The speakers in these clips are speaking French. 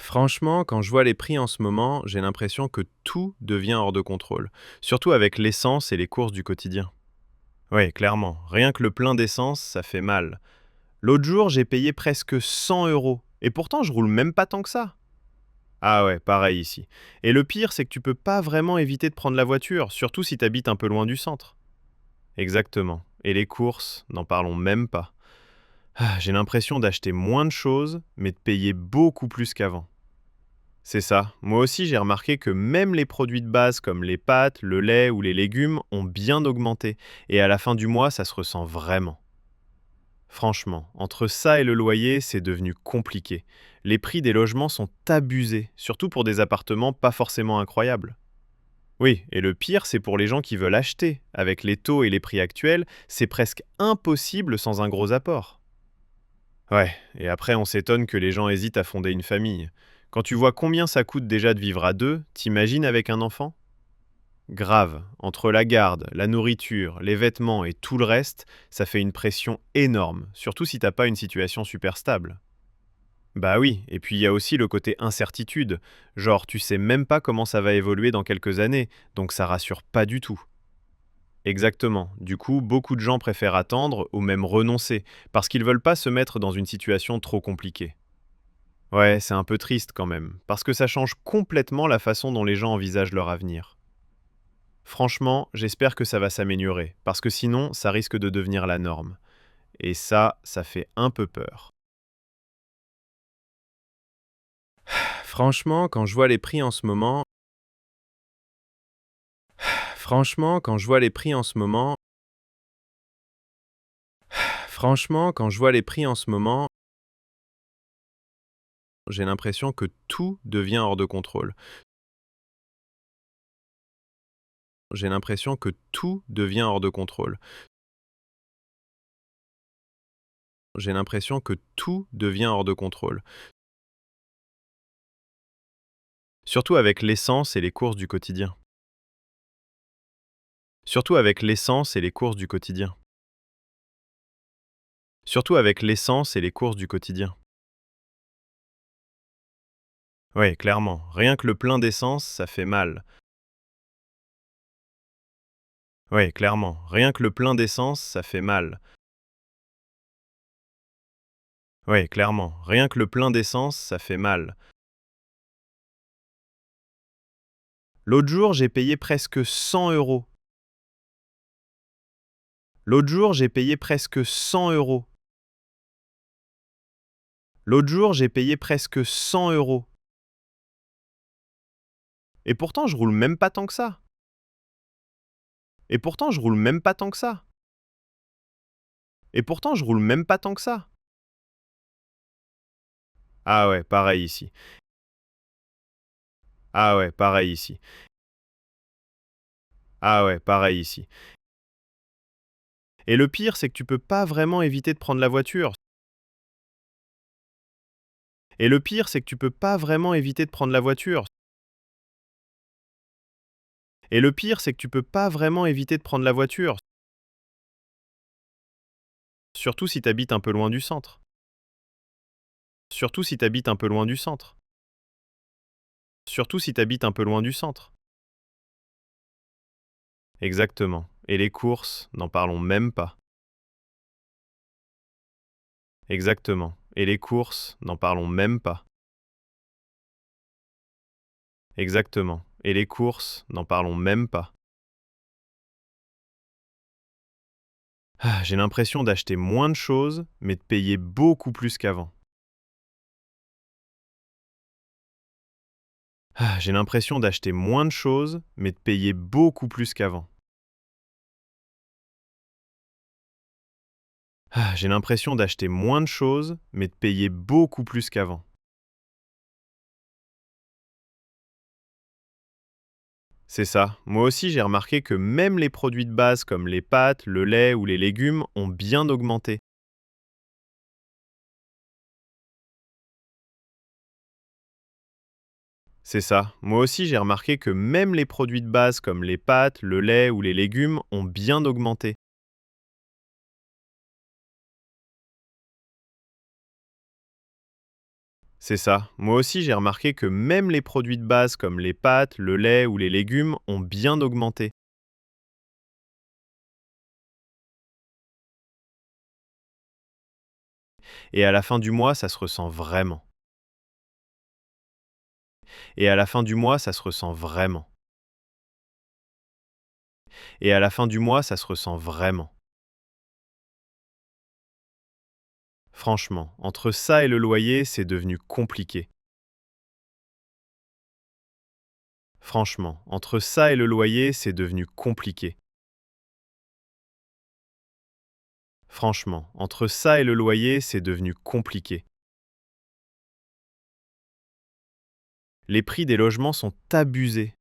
Franchement, quand je vois les prix en ce moment, j'ai l'impression que tout devient hors de contrôle. Surtout avec l'essence et les courses du quotidien. Oui, clairement. Rien que le plein d'essence, ça fait mal. L'autre jour, j'ai payé presque 100 euros. Et pourtant, je roule même pas tant que ça. Ah ouais, pareil ici. Et le pire, c'est que tu peux pas vraiment éviter de prendre la voiture, surtout si tu habites un peu loin du centre. Exactement. Et les courses, n'en parlons même pas. J'ai l'impression d'acheter moins de choses, mais de payer beaucoup plus qu'avant. C'est ça. Moi aussi, j'ai remarqué que même les produits de base comme les pâtes, le lait ou les légumes ont bien augmenté. Et à la fin du mois, ça se ressent vraiment. Franchement, entre ça et le loyer, c'est devenu compliqué. Les prix des logements sont abusés, surtout pour des appartements pas forcément incroyables. Oui, et le pire, c'est pour les gens qui veulent acheter. Avec les taux et les prix actuels, c'est presque impossible sans un gros apport. Ouais, et après on s'étonne que les gens hésitent à fonder une famille. Quand tu vois combien ça coûte déjà de vivre à deux, t'imagines avec un enfant? Grave, entre la garde, la nourriture, les vêtements et tout le reste, ça fait une pression énorme, surtout si t'as pas une situation super stable. Bah oui, et puis il y a aussi le côté incertitude, genre tu sais même pas comment ça va évoluer dans quelques années, donc ça rassure pas du tout. Exactement. Du coup, beaucoup de gens préfèrent attendre ou même renoncer, parce qu'ils veulent pas se mettre dans une situation trop compliquée. Ouais, c'est un peu triste quand même, parce que ça change complètement la façon dont les gens envisagent leur avenir. Franchement, j'espère que ça va s'améliorer, parce que sinon, ça risque de devenir la norme. Et ça fait un peu peur. Franchement, quand je vois les prix en ce moment, franchement, quand je vois les prix en ce moment, franchement, quand je vois les prix en ce moment, j'ai l'impression que tout devient hors de contrôle. J'ai l'impression que tout devient hors de contrôle. J'ai l'impression que tout devient hors de contrôle. Surtout avec l'essence et les courses du quotidien. Surtout avec l'essence et les courses du quotidien. Surtout avec l'essence et les courses du quotidien. Oui, clairement. Rien que le plein d'essence, ça fait mal. Oui, clairement. Rien que le plein d'essence, ça fait mal. Oui, clairement. Rien que le plein d'essence, ça fait mal. L'autre jour, j'ai payé presque 100 euros. L'autre jour, j'ai payé presque 100 euros. L'autre jour, j'ai payé presque 100 euros. Et pourtant, je roule même pas tant que ça. Et pourtant, je roule même pas tant que ça. Et pourtant, je roule même pas tant que ça. Ah ouais, pareil ici. Ah ouais, pareil ici. Ah ouais, pareil ici. Et le pire, c'est que tu peux pas vraiment éviter de prendre la voiture. Et le pire, c'est que tu peux pas vraiment éviter de prendre la voiture. Et le pire, c'est que tu peux pas vraiment éviter de prendre la voiture. Surtout si t'habites un peu loin du centre. Surtout si t'habites un peu loin du centre. Surtout si t'habites un peu loin du centre. Exactement. Et les courses, n'en parlons même pas. Exactement. Et les courses, n'en parlons même pas. Exactement. Et les courses, n'en parlons même pas. J'ai l'impression d'acheter moins de choses, mais de payer beaucoup plus qu'avant. J'ai l'impression d'acheter moins de choses, mais de payer beaucoup plus qu'avant. J'ai l'impression d'acheter moins de choses, mais de payer beaucoup plus qu'avant. C'est ça. Moi aussi, j'ai remarqué que même les produits de base comme les pâtes, le lait ou les légumes ont bien augmenté. C'est ça. Moi aussi, j'ai remarqué que même les produits de base comme les pâtes, le lait ou les légumes ont bien augmenté. C'est ça. Moi aussi, j'ai remarqué que même les produits de base comme les pâtes, le lait ou les légumes ont bien augmenté. Et à la fin du mois, ça se ressent vraiment. Et à la fin du mois, ça se ressent vraiment. Et à la fin du mois, ça se ressent vraiment. Franchement, entre ça et le loyer, c'est devenu compliqué. Franchement, entre ça et le loyer, c'est devenu compliqué. Franchement, entre ça et le loyer, c'est devenu compliqué. Les prix des logements sont abusés.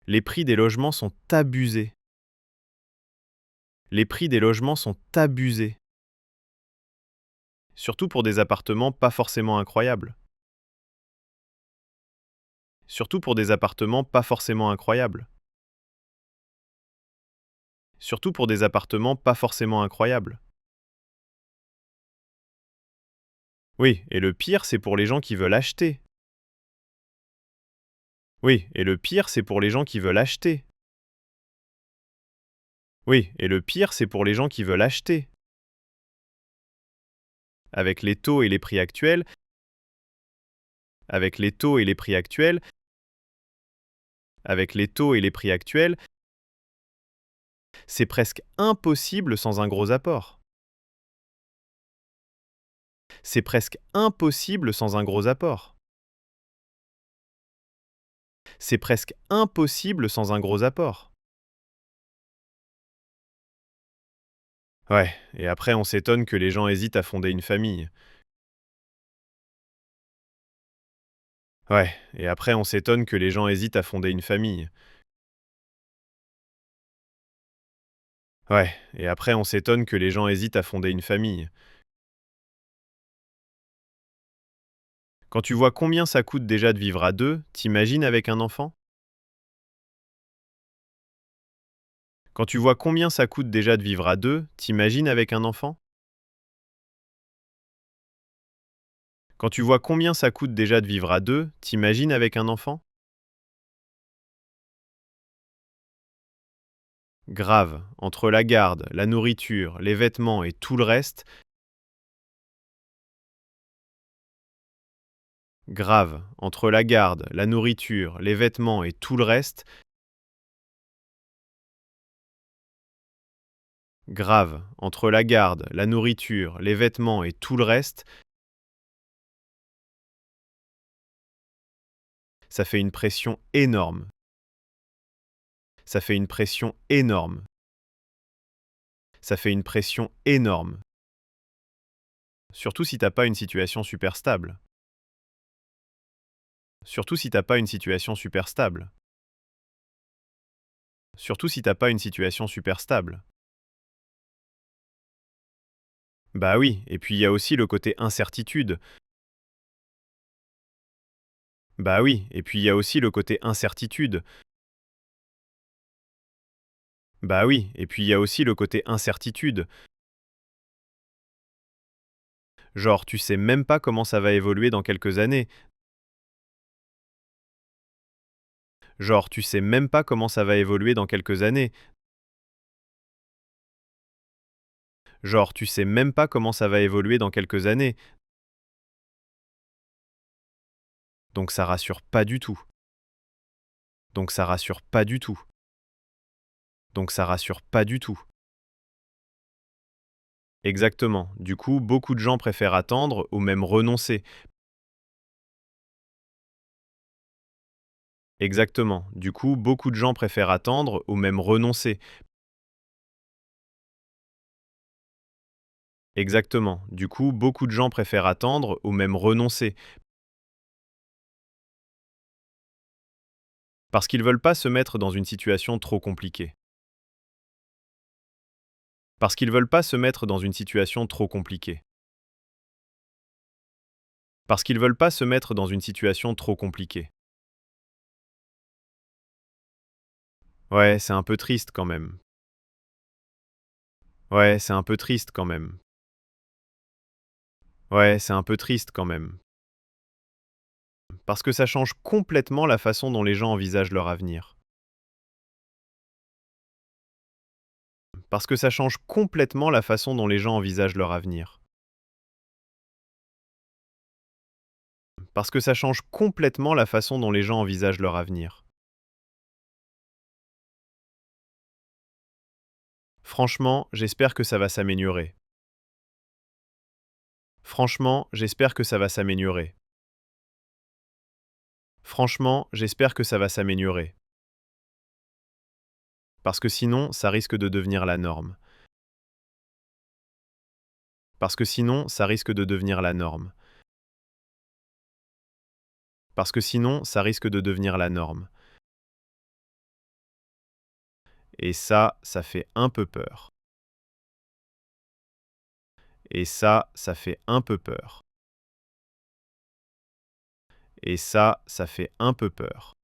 Les prix des logements sont abusés. Les prix des logements sont abusés. Surtout pour des appartements pas forcément incroyables. Surtout pour des appartements pas forcément incroyables. Surtout pour des appartements pas forcément incroyables. Oui, et le pire, c'est pour les gens qui veulent acheter. Oui, et le pire, c'est pour les gens qui veulent acheter. Oui, et le pire, c'est pour les gens qui veulent acheter. Avec les taux et les prix actuels, avec les taux et les prix actuels, avec les taux et les prix actuels, c'est presque impossible sans un gros apport. C'est presque impossible sans un gros apport. C'est presque impossible sans un gros apport. Ouais, et après on s'étonne que les gens hésitent à fonder une famille. Ouais, et après on s'étonne que les gens hésitent à fonder une famille. Ouais, et après on s'étonne que les gens hésitent à fonder une famille. Quand tu vois combien ça coûte déjà de vivre à deux, t'imagines avec un enfant? Quand tu vois combien ça coûte déjà de vivre à deux, t'imagines avec un enfant? Quand tu vois combien ça coûte déjà de vivre à deux, t'imagines avec un enfant? Grave, entre la garde, la nourriture, les vêtements et tout le reste, grave, entre la garde, la nourriture, les vêtements et tout le reste, grave, entre la garde, la nourriture, les vêtements et tout le reste, ça fait une pression énorme. Ça fait une pression énorme. Ça fait une pression énorme. Surtout si t'as pas une situation super stable. Surtout si t'as pas une situation super stable. Surtout si t'as pas une situation super stable. Bah oui, et puis il y a aussi le côté incertitude. Bah oui, et puis il y a aussi le côté incertitude. Bah oui, et puis il y a aussi le côté incertitude. Genre, tu sais même pas comment ça va évoluer dans quelques années. Genre, tu sais même pas comment ça va évoluer dans quelques années. Genre, tu sais même pas comment ça va évoluer dans quelques années. Donc ça rassure pas du tout. Donc ça rassure pas du tout. Donc ça rassure pas du tout. Exactement. Du coup, beaucoup de gens préfèrent attendre ou même renoncer. Exactement. Du coup, beaucoup de gens préfèrent attendre ou même renoncer. Exactement. Du coup, beaucoup de gens préfèrent attendre ou même renoncer. Parce qu'ils veulent pas se mettre dans une situation trop compliquée. Parce qu'ils veulent pas se mettre dans une situation trop compliquée. Parce qu'ils veulent pas se mettre dans une situation trop compliquée. Ouais, c'est un peu triste quand même. Ouais, c'est un peu triste quand même. Ouais, c'est un peu triste quand même. Parce que ça change complètement la façon dont les gens envisagent leur avenir. Parce que ça change complètement la façon dont les gens envisagent leur avenir. Parce que ça change complètement la façon dont les gens envisagent leur avenir. Franchement, j'espère que ça va s'améliorer. Franchement, j'espère que ça va s'améliorer. Franchement, j'espère que ça va s'améliorer. Parce que sinon, ça risque de devenir la norme. Parce que sinon, ça risque de devenir la norme. Parce que sinon, ça risque de devenir la norme. Et ça fait un peu peur. Et ça fait un peu peur. Et ça fait un peu peur.